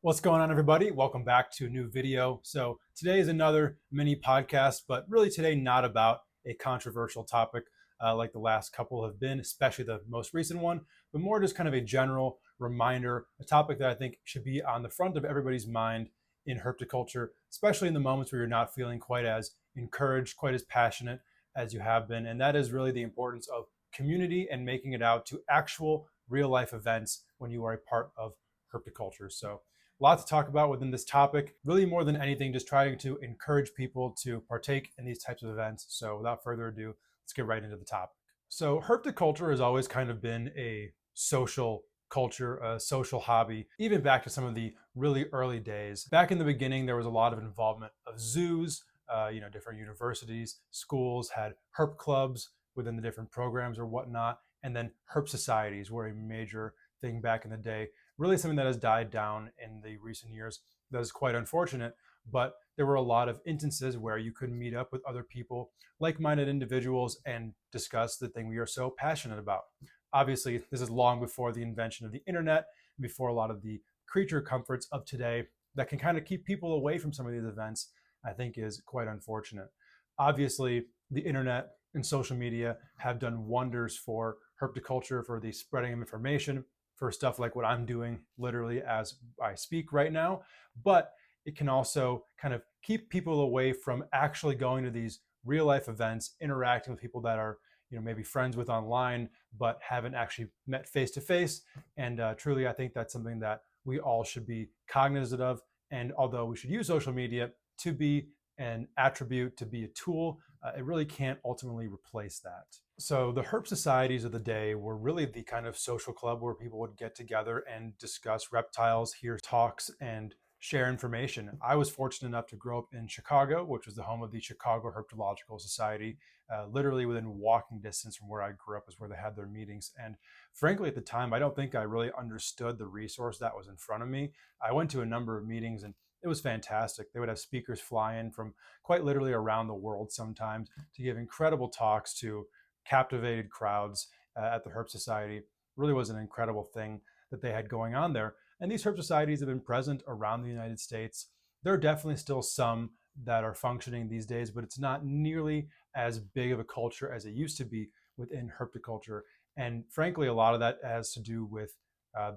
What's going on, everybody? Welcome back to a new video. So today is another mini podcast, but really today not about a controversial topic like the last couple have been, especially the most recent one, but more just kind of a general reminder, a topic that I think should be on the front of everybody's mind in herpetoculture, especially in the moments where you're not feeling quite as encouraged, quite as passionate as you have been. And that is really the importance of community and making it out to actual real life events when you are a part of herpetoculture. So a lot to talk about within this topic. Really, more than anything, just trying to encourage people to partake in these types of events. So without further ado, let's get right into the topic. So herpetoculture has always kind of been a social culture, a social hobby, even back to some of the really early days. Back in the beginning, there was a lot of involvement of zoos, different universities, schools had herp clubs within the different programs or whatnot. And then herp societies were a major thing back in the day, really something that has died down in the recent years. That is quite unfortunate, but there were a lot of instances where you could meet up with other people, like-minded individuals, and discuss the thing we are so passionate about. Obviously, this is long before the invention of the internet, before a lot of the creature comforts of today that can kind of keep people away from some of these events, I think is quite unfortunate. Obviously, the internet and social media have done wonders for herpetoculture, for the spreading of information, for stuff like what I'm doing literally as I speak right now. But it can also kind of keep people away from actually going to these real life events, interacting with people that are, maybe friends with online, but haven't actually met face to face. And truly, I think that's something that we all should be cognizant of. And although we should use social media to be an attribute, to be a tool, it really can't ultimately replace that. So the herp societies of the day were really the kind of social club where people would get together and discuss reptiles, hear talks, and share information. I was fortunate enough to grow up in Chicago, which was the home of the Chicago Herpetological Society. Literally within walking distance from where I grew up is where they had their meetings. And frankly, at the time, I don't think I really understood the resource that was in front of me. I went to a number of meetings and it was fantastic. They would have speakers fly in from quite literally around the world sometimes to give incredible talks to captivated crowds at the Herp Society. Really was an incredible thing that they had going on there. And these herp societies have been present around the United States. There are definitely still some that are functioning these days, but it's not nearly as big of a culture as it used to be within herpetoculture. And frankly, a lot of that has to do with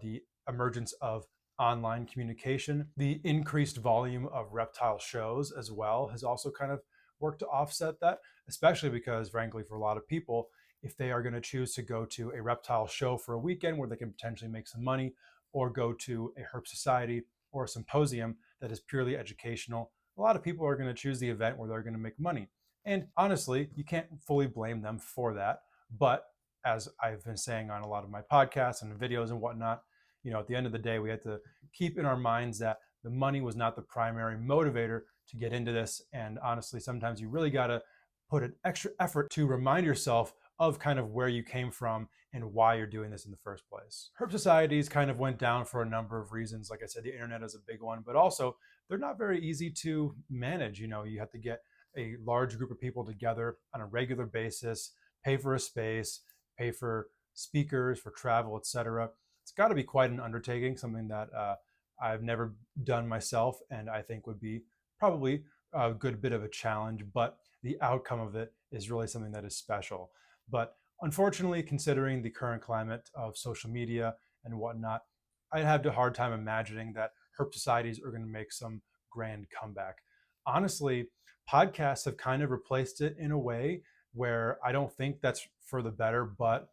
the emergence of online communication. The increased volume of reptile shows as well has also kind of worked to offset that, especially because, frankly, for a lot of people, if they are going to choose to go to a reptile show for a weekend where they can potentially make some money, or go to a herp society or a symposium that is purely educational, a lot of people are going to choose the event where they're going to make money. And honestly, you can't fully blame them for that. But as I've been saying on a lot of my podcasts and videos and whatnot, at the end of the day, we had to keep in our minds that the money was not the primary motivator to get into this. And honestly, sometimes you really got to put an extra effort to remind yourself of kind of where you came from and why you're doing this in the first place. Herp societies kind of went down for a number of reasons. Like I said, the internet is a big one, but also they're not very easy to manage. You have to get a large group of people together on a regular basis, pay for a space, pay for speakers, for travel, etc. It's got to be quite an undertaking, something that I've never done myself, and I think would be probably a good bit of a challenge, but the outcome of it is really something that is special. But unfortunately, considering the current climate of social media and whatnot, I'd have a hard time imagining that herp societies are going to make some grand comeback. Honestly, podcasts have kind of replaced it in a way where I don't think that's for the better, but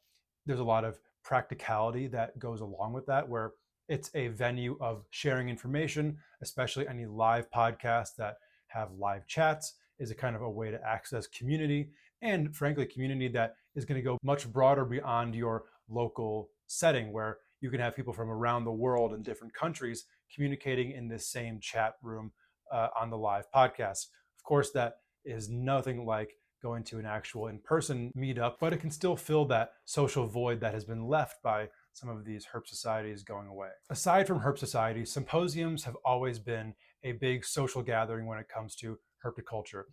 there's a lot of practicality that goes along with that, where it's a venue of sharing information, especially any live podcasts that have live chats is a kind of a way to access community, and frankly, community that is going to go much broader beyond your local setting, where you can have people from around the world in different countries communicating in this same chat room on the live podcast. Of course, that is nothing like going to an actual in-person meetup, but it can still fill that social void that has been left by some of these herp societies going away. Aside from herp societies, symposiums have always been a big social gathering when it comes to herpetoculture.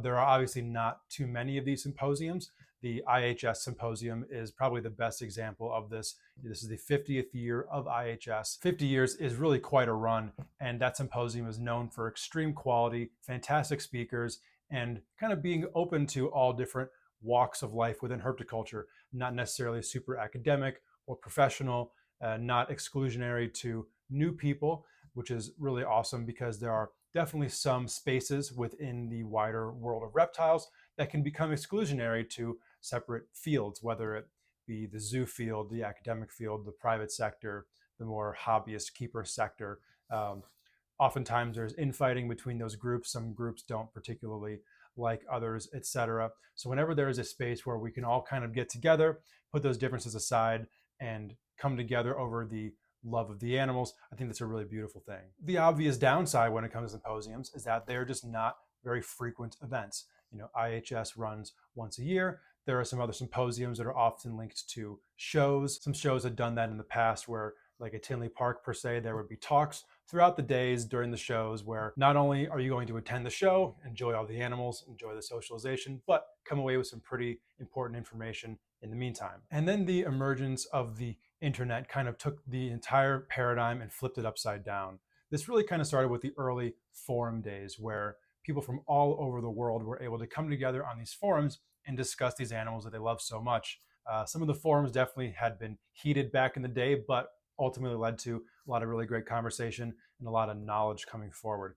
There are obviously not too many of these symposiums. The IHS Symposium is probably the best example of this. This is the 50th year of IHS. 50 years is really quite a run, and that symposium is known for extreme quality, fantastic speakers, and kind of being open to all different walks of life within herpetoculture, not necessarily super academic or professional, not exclusionary to new people, which is really awesome because there are definitely some spaces within the wider world of reptiles that can become exclusionary to separate fields, whether it be the zoo field, the academic field, the private sector, the more hobbyist keeper sector. Oftentimes there's infighting between those groups. Some groups don't particularly like others, etc. So whenever there is a space where we can all kind of get together, put those differences aside, and come together over the love of the animals, I think that's a really beautiful thing. The obvious downside when it comes to symposiums is that they're just not very frequent events. IHS runs once a year. There are some other symposiums that are often linked to shows. Some shows have done that in the past where, like at Tinley Park per se, there would be talks throughout the days during the shows where not only are you going to attend the show, enjoy all the animals, enjoy the socialization, but come away with some pretty important information in the meantime. And then the emergence of the internet kind of took the entire paradigm and flipped it upside down. This really kind of started with the early forum days where people from all over the world were able to come together on these forums and discuss these animals that they love so much. Some of the forums definitely had been heated back in the day, but ultimately led to a lot of really great conversation and a lot of knowledge coming forward.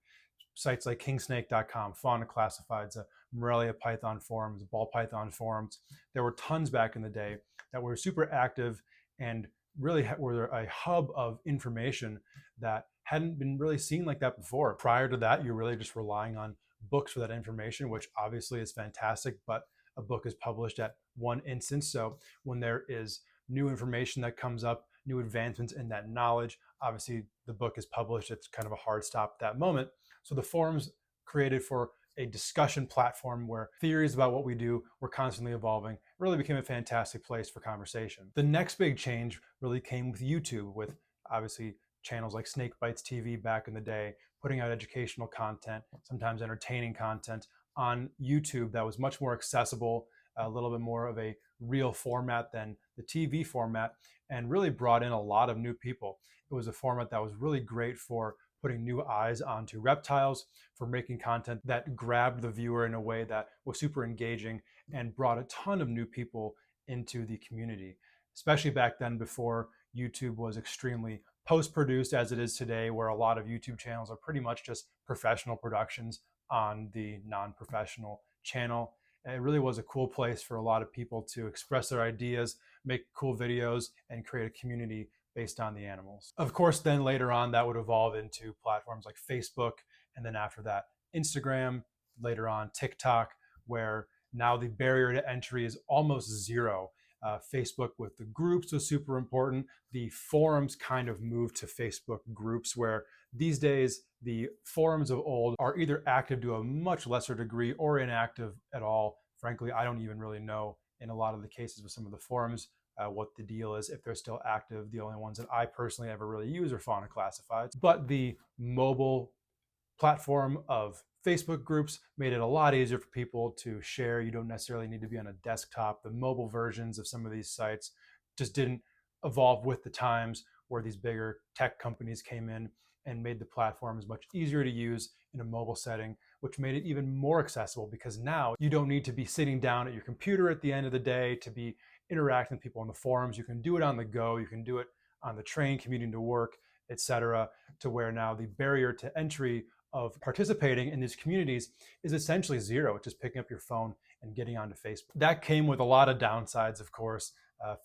Sites like kingsnake.com, Fauna Classifieds, Morelia Python forums, ball python forums. There were tons back in the day that were super active and really were a hub of information that hadn't been really seen like that before. Prior to that, you're really just relying on books for that information, which obviously is fantastic, but a book is published at one instance. So when there is new information that comes up, new advancements in that knowledge, obviously the book is published. It's kind of a hard stop at that moment. So the forums created for a discussion platform where theories about what we do were constantly evolving really became a fantastic place for conversation. The next big change really came with YouTube, with obviously channels like Snake Bites TV back in the day, putting out educational content, sometimes entertaining content on YouTube that was much more accessible, a little bit more of a real format than the TV format, and really brought in a lot of new people. It was a format that was really great for putting new eyes onto reptiles, for making content that grabbed the viewer in a way that was super engaging and brought a ton of new people into the community, especially back then before YouTube was extremely post-produced as it is today, where a lot of YouTube channels are pretty much just professional productions on the non-professional channel. And it really was a cool place for a lot of people to express their ideas, make cool videos, and create a community based on the animals. Of course, then later on, that would evolve into platforms like Facebook, and then after that, Instagram, later on TikTok, where now the barrier to entry is almost zero. Facebook with the groups was super important. The forums kind of moved to Facebook groups, where these days the forums of old are either active to a much lesser degree or inactive at all. Frankly, I don't even really know in a lot of the cases with some of the forums what the deal is, if they're still active. The only ones that I personally ever really use are Fauna Classifieds. But the mobile platform of Facebook groups made it a lot easier for people to share. You don't necessarily need to be on a desktop. The mobile versions of some of these sites just didn't evolve with the times, where these bigger tech companies came in and made the platforms much easier to use in a mobile setting, which made it even more accessible, because now you don't need to be sitting down at your computer at the end of the day to be interacting with people on the forums. You can do it on the go. You can do it on the train commuting to work, etc., to where now the barrier to entry of participating in these communities is essentially zero. It's just picking up your phone and getting onto Facebook. That came with a lot of downsides, of course.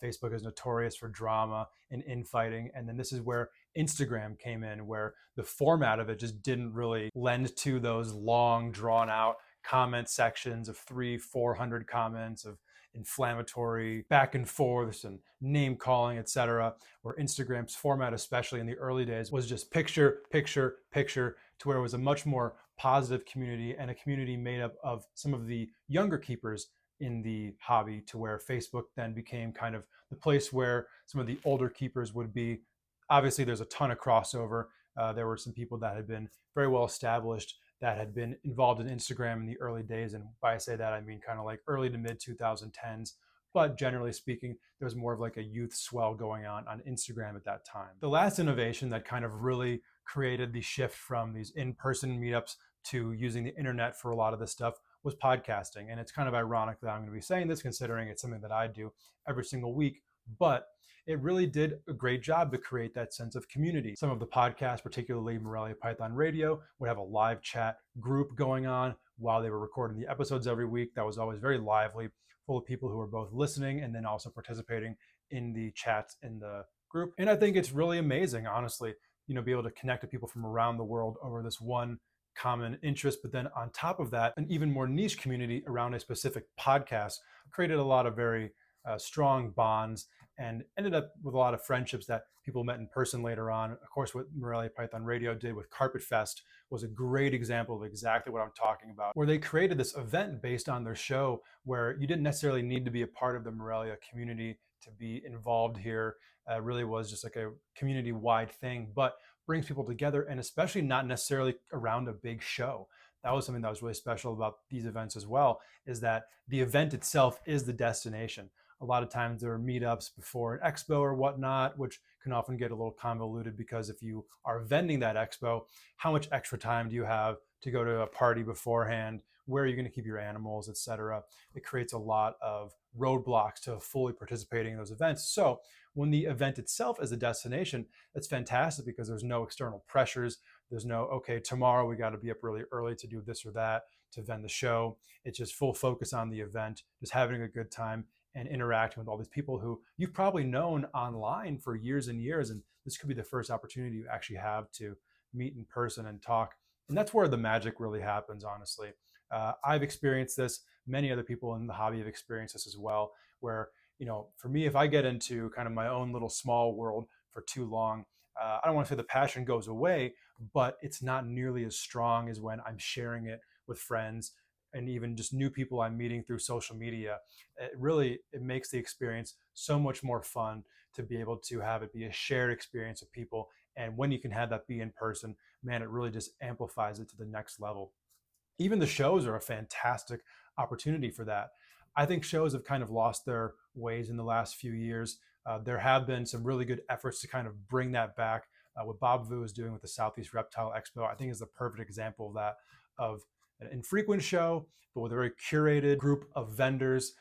Facebook is notorious for drama and infighting. And then this is where Instagram came in, where the format of it just didn't really lend to those long, drawn out comment sections of 300-400 comments of inflammatory back and forths and name calling, etc., where Instagram's format, especially in the early days, was just picture, picture, picture, to where it was a much more positive community, and a community made up of some of the younger keepers in the hobby, to where Facebook then became kind of the place where some of the older keepers would be. Obviously, there's a ton of crossover. There were some people that had been very well established that had been involved in Instagram in the early days. And by I say that, I mean kind of like early to mid 2010s. But generally speaking, there was more of like a youth swell going on Instagram at that time. The last innovation that kind of really created the shift from these in-person meetups to using the internet for a lot of this stuff was podcasting. And it's kind of ironic that I'm going to be saying this considering it's something that I do every single week. But it really did a great job to create that sense of community. Some of the podcasts, particularly Morelia Python Radio, would have a live chat group going on while they were recording the episodes every week. That was always very lively, full of people who were both listening and then also participating in the chats in the group. And I think it's really amazing, honestly, be able to connect with people from around the world over this one common interest. But then on top of that, an even more niche community around a specific podcast created a lot of very strong bonds and ended up with a lot of friendships that people met in person later on. Of course, what Morelia Python Radio did with Carpet Fest was a great example of exactly what I'm talking about, where they created this event based on their show where you didn't necessarily need to be a part of the Morelia community to be involved here. Really was just like a community-wide thing, but brings people together, and especially not necessarily around a big show. That was something that was really special about these events as well, is that the event itself is the destination. A lot of times there are meetups before an expo or whatnot, which can often get a little convoluted because if you are vending that expo, how much extra time do you have to go to a party beforehand? Where are you going to keep your animals, etc.? It creates a lot of roadblocks to fully participating in those events. So when the event itself is a destination, that's fantastic because there's no external pressures. There's no, okay, tomorrow we got to be up really early to do this or that, to vend the show. It's just full focus on the event, just having a good time and interacting with all these people who you've probably known online for years and years. And this could be the first opportunity you actually have to meet in person and talk. And that's where the magic really happens, honestly. I've experienced this. Many other people in the hobby have experienced this as well, where, for me, if I get into kind of my own little small world for too long, I don't want to say the passion goes away, but it's not nearly as strong as when I'm sharing it with friends and even just new people I'm meeting through social media. It makes the experience so much more fun to be able to have it be a shared experience with people. And when you can have that be in person, man, it really just amplifies it to the next level. Even the shows are a fantastic opportunity for that. I think shows have kind of lost their ways in the last few years. There have been some really good efforts to kind of bring that back. What Bob Vu is doing with the Southeast Reptile Expo, I think is the perfect example of that, of an infrequent show, but with a very curated group of vendors,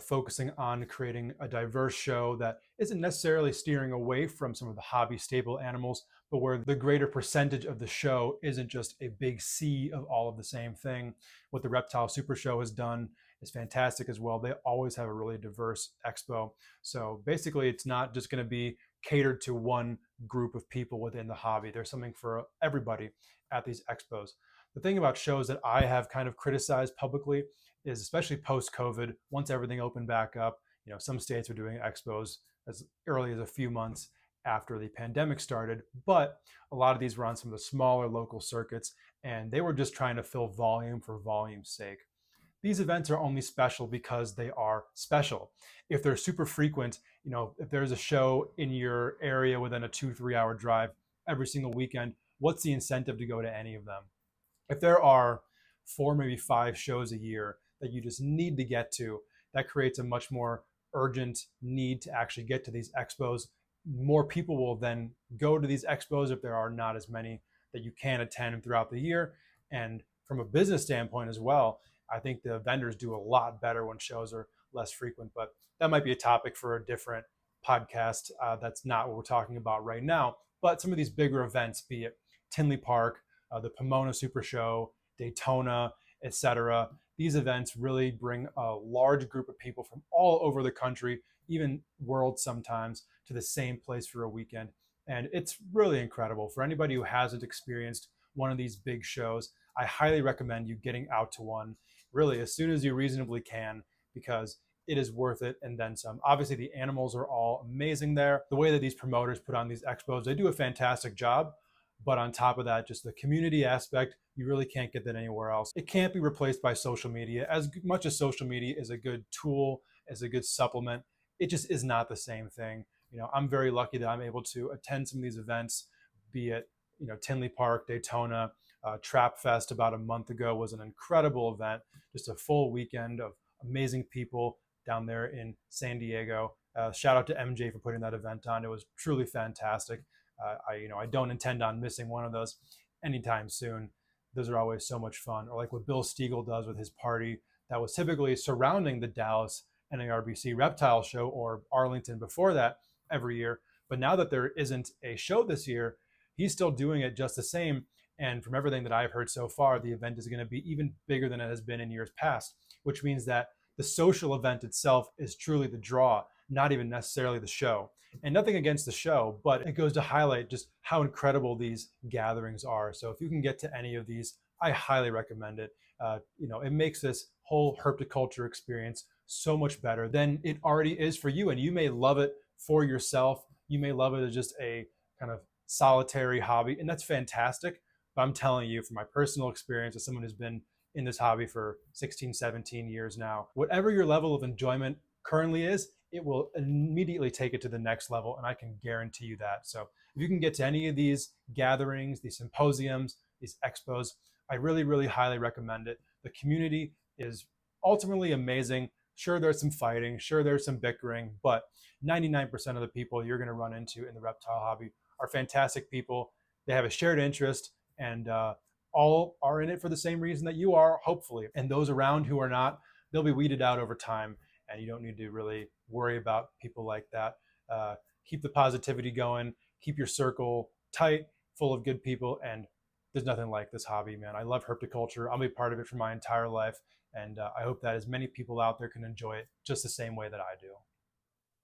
focusing on creating a diverse show that isn't necessarily steering away from some of the hobby staple animals, but where the greater percentage of the show isn't just a big sea of all of the same thing. What the Reptile Super Show has done is fantastic as well. They always have a really diverse expo. So basically, it's not just going to be catered to one group of people within the hobby. There's something for everybody at these expos. The thing about shows that I have kind of criticized publicly is, especially post-COVID, once everything opened back up, some states are doing expos as early as a few months after the pandemic started, but a lot of these were on some of the smaller local circuits, and they were just trying to fill volume for volume's sake. These events are only special because they are special. If they're super frequent, if there's a show in your area within a 2-3 hour drive every single weekend, what's the incentive to go to any of them? If there are 4, maybe 5 shows a year that you just need to get to, that creates a much more urgent need to actually get to these expos. More people will then go to these expos if there are not as many that you can attend throughout the year. And from a business standpoint as well, I think the vendors do a lot better when shows are less frequent, but that might be a topic for a different podcast. That's not what we're talking about right now. But some of these bigger events, be it Tinley Park, the Pomona Super Show, Daytona, etc. These events really bring a large group of people from all over the country, even world sometimes, to the same place for a weekend. And it's really incredible. For anybody who hasn't experienced one of these big shows, I highly recommend you getting out to one really as soon as you reasonably can, because it is worth it and then some. Obviously, the animals are all amazing there. The way that these promoters put on these expos, they do a fantastic job. But on top of that, just the community aspect, you really can't get that anywhere else. It can't be replaced by social media. As much as social media is a good tool, as a good supplement, it just is not the same thing. I'm very lucky that I'm able to attend some of these events, be it Tinley Park, Daytona, Trap Fest about a month ago was an incredible event. Just a full weekend of amazing people down there in San Diego. Shout out to MJ for putting that event on. It was truly fantastic. I don't intend on missing one of those anytime soon. Those are always so much fun. Or like what Bill Stiegel does with his party that was typically surrounding the Dallas NARBC Reptile Show, or Arlington before that, every year. But now that there isn't a show this year, he's still doing it just the same. And from everything that I've heard so far, the event is going to be even bigger than it has been in years past, which means that the social event itself is truly the draw, not even necessarily the show. And nothing against the show, but it goes to highlight just how incredible these gatherings are. So if you can get to any of these, I highly recommend it. It makes this whole herpetoculture experience so much better than it already is for you. And you may love it for yourself. You may love it as just a kind of solitary hobby, and that's fantastic. But I'm telling you, from my personal experience as someone who's been in this hobby for 16, 17 years now, whatever your level of enjoyment currently is, it will immediately take it to the next level. And I can guarantee you that. So if you can get to any of these gatherings, these symposiums, these expos, I really, really highly recommend it. The community is ultimately amazing. Sure, there's some fighting, sure, there's some bickering, but 99% of the people you're going to run into in the reptile hobby are fantastic people. They have a shared interest, and all are in it for the same reason that you are, hopefully. And those around who are not, they'll be weeded out over time, and you don't need to really worry about people like that. Keep the positivity going, keep your circle tight, full of good people, and there's nothing like this hobby, man. I love herpetoculture. I'll be part of it for my entire life, and I hope that as many people out there can enjoy it just the same way that I do.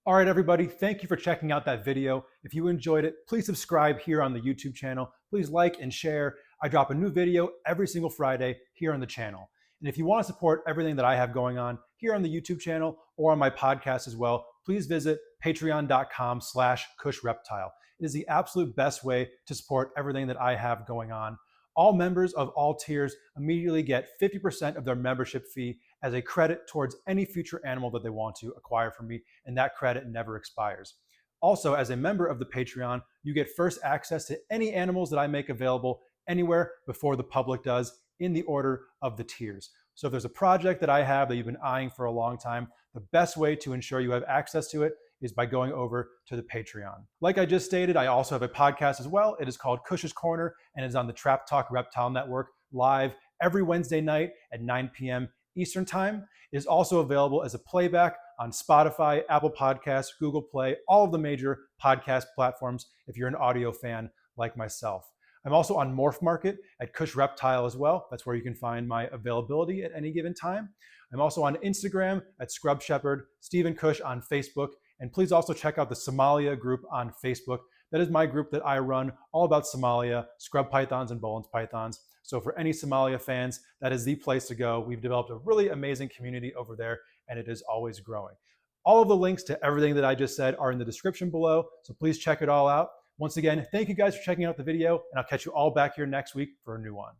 All right, everybody, thank you for checking out that video. If you enjoyed it, please subscribe here on the YouTube channel. Please like and share. I drop a new video every single Friday here on the channel. And if you want to support everything that I have going on here on the YouTube channel or on my podcast as well, please visit patreon.com/CushReptile. It is the absolute best way to support everything that I have going on. All members of all tiers immediately get 50% of their membership fee as a credit towards any future animal that they want to acquire from me, and that credit never expires. Also, as a member of the Patreon, you get first access to any animals that I make available anywhere before the public does, in the order of the tiers. So if there's a project that I have that you've been eyeing for a long time, the best way to ensure you have access to it is by going over to the Patreon. Like I just stated, I also have a podcast as well. It is called Cush's Corner, and it's on the Trap Talk Reptile Network, live every Wednesday night at 9 p.m. Eastern Time. It is also available as a playback on Spotify, Apple Podcasts, Google Play, all of the major podcast platforms if you're an audio fan like myself. I'm also on Morph Market at Cush Reptile as well. That's where you can find my availability at any given time. I'm also on Instagram at Scrub Shepherd, Stephen Cush on Facebook, and please also check out the Somalia group on Facebook. That is my group that I run, all about Somalia, scrub pythons and Boelen's pythons. So for any Somalia fans, that is the place to go. We've developed a really amazing community over there, and it is always growing. All of the links to everything that I just said are in the description below, so please check it all out. Once again, thank you guys for checking out the video, and I'll catch you all back here next week for a new one.